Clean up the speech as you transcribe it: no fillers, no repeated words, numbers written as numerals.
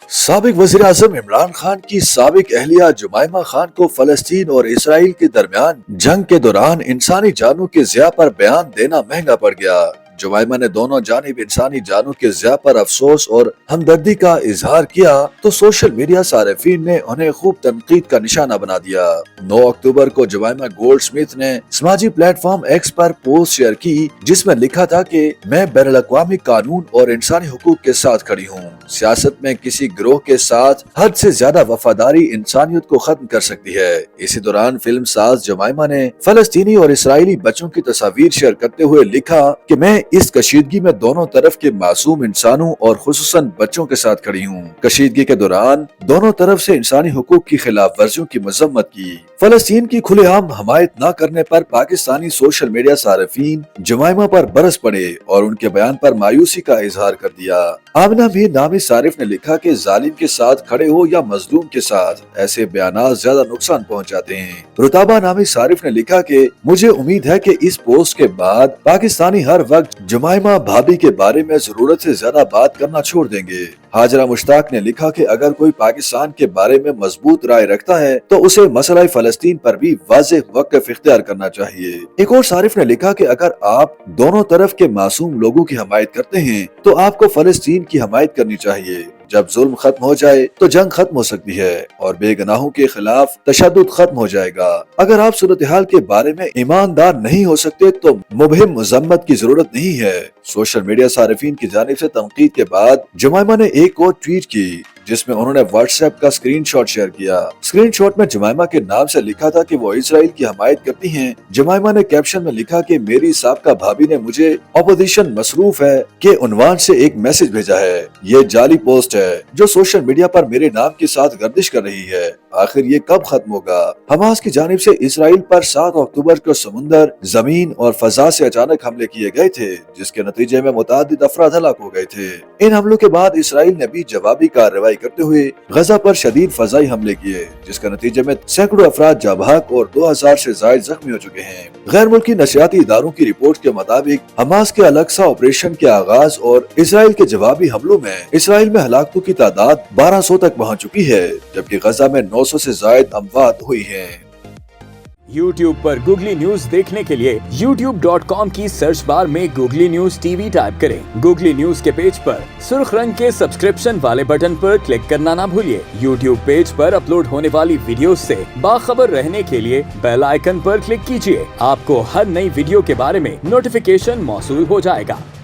سابق وزیر اعظم عمران خان کی سابق اہلیہ جمائمہ خان کو فلسطین اور اسرائیل کے درمیان جنگ کے دوران انسانی جانوں کے ضیاع پر بیان دینا مہنگا پڑ گیا۔ جمائمہ نے دونوں جانب انسانی جانوں کے ضیاع پر افسوس اور ہمدردی کا اظہار کیا تو سوشل میڈیا صارفین نے انہیں خوب تنقید کا نشانہ بنا دیا۔ 9 اکتوبر کو جمائمہ گولڈ سمتھ نے سماجی پلیٹ فارم ایکس پر پوسٹ شیئر کی جس میں لکھا تھا کہ میں بین الاقوامی قانون اور انسانی حقوق کے ساتھ کھڑی ہوں۔ سیاست میں کسی گروہ کے ساتھ حد سے زیادہ وفاداری انسانیت کو ختم کر سکتی ہے۔ اسی دوران فلم ساز جمائمہ نے فلسطینی اور اسرائیلی بچوں کی تصاویر شیئر کرتے ہوئے لکھا کہ میں اس کشیدگی میں دونوں طرف کے معصوم انسانوں اور خصوصاً بچوں کے ساتھ کھڑی ہوں۔ کشیدگی کے دوران دونوں طرف سے انسانی حقوق کی خلاف ورزیوں کی مذمت کی۔ فلسطین کی کھلے عام حمایت نہ کرنے پر پاکستانی سوشل میڈیا صارفین جمائمہ پر برس پڑے اور ان کے بیان پر مایوسی کا اظہار کر دیا۔ آمنہ میر نامی صارف نے لکھا کہ ظالم کے ساتھ کھڑے ہو یا مظلوم کے ساتھ، ایسے بیانات زیادہ نقصان پہنچاتے ہیں۔ رتابہ نامی صارف نے لکھا کہ مجھے امید ہے کہ اس پوسٹ کے بعد پاکستانی ہر وقت جمائمہ بھابی کے بارے میں ضرورت سے زیادہ بات کرنا چھوڑ دیں گے۔ ہاجرہ مشتاق نے لکھا کہ اگر کوئی پاکستان کے بارے میں مضبوط رائے رکھتا ہے تو اسے مسئلہ فلسطین پر بھی واضح وقف اختیار کرنا چاہیے۔ ایک اور صارف نے لکھا کہ اگر آپ دونوں طرف کے معصوم لوگوں کی حمایت کرتے ہیں تو آپ کو فلسطین کی حمایت کرنی چاہیے۔ جب ظلم ختم ہو جائے تو جنگ ختم ہو سکتی ہے اور بے گناہوں کے خلاف تشدد ختم ہو جائے گا۔ اگر آپ صورتحال کے بارے میں ایماندار نہیں ہو سکتے تو مبہم مذمت کی ضرورت نہیں ہے۔ سوشل میڈیا صارفین کی جانب سے تنقید کے بعد جمائمہ نے ایک اور ٹویٹ کی جس میں انہوں نے واٹس ایپ کا اسکرین شاٹ شیئر کیا۔ اسکرین شاٹ میں جمائمہ کے نام سے لکھا تھا کہ وہ اسرائیل کی حمایت کرتی ہیں۔ جمائمہ نے کیپشن میں لکھا کہ میری سابقہ بھابی نے مجھے اپوزیشن مصروف ہے کے عنوان سے ایک میسج بھیجا ہے۔ یہ جعلی پوسٹ ہے جو سوشل میڈیا پر میرے نام کے ساتھ گردش کر رہی ہے۔ آخر یہ کب ختم ہوگا؟ حماس کی جانب سے اسرائیل پر 7 اکتوبر کو سمندر، زمین اور فضا سے اچانک حملے کیے گئے تھے جس کے نتیجے میں متعدد افراد ہلاک ہو گئے تھے۔ ان حملوں کے بعد اسرائیل نے بھی جوابی کارروائی کرتے ہوئے غزہ پر شدید فضائی حملے کیے جس کے نتیجے میں سینکڑوں افراد جاں بحق اور 2000 سے زائد زخمی ہو چکے ہیں۔ غیر ملکی نشریاتی اداروں کی رپورٹ کے مطابق حماس کے الاقصی آپریشن کے آغاز اور اسرائیل کے جوابی حملوں میں اسرائیل میں ہلاکتوں کی تعداد 1200 تک پہنچ چکی ہے جبکہ غزہ میں 900 سے زائد اموات ہوئی ہیں۔ YouTube پر گوگلی نیوز دیکھنے کے لیے youtube.com کی سرچ بار میں googly news T V type کریں۔ گوگلی نیوز کے پیج پر سرخ رنگ کے سبسکرپشن والے بٹن پر کلک کرنا نہ بھولیے۔ YouTube پیج پر اپلوڈ ہونے والی ویڈیوز سے باخبر رہنے کے لیے بیل آئیکن پر کلک کیجیے۔ آپ کو ہر نئی ویڈیو کے بارے میں نوٹیفیکیشن موصول ہو جائے گا۔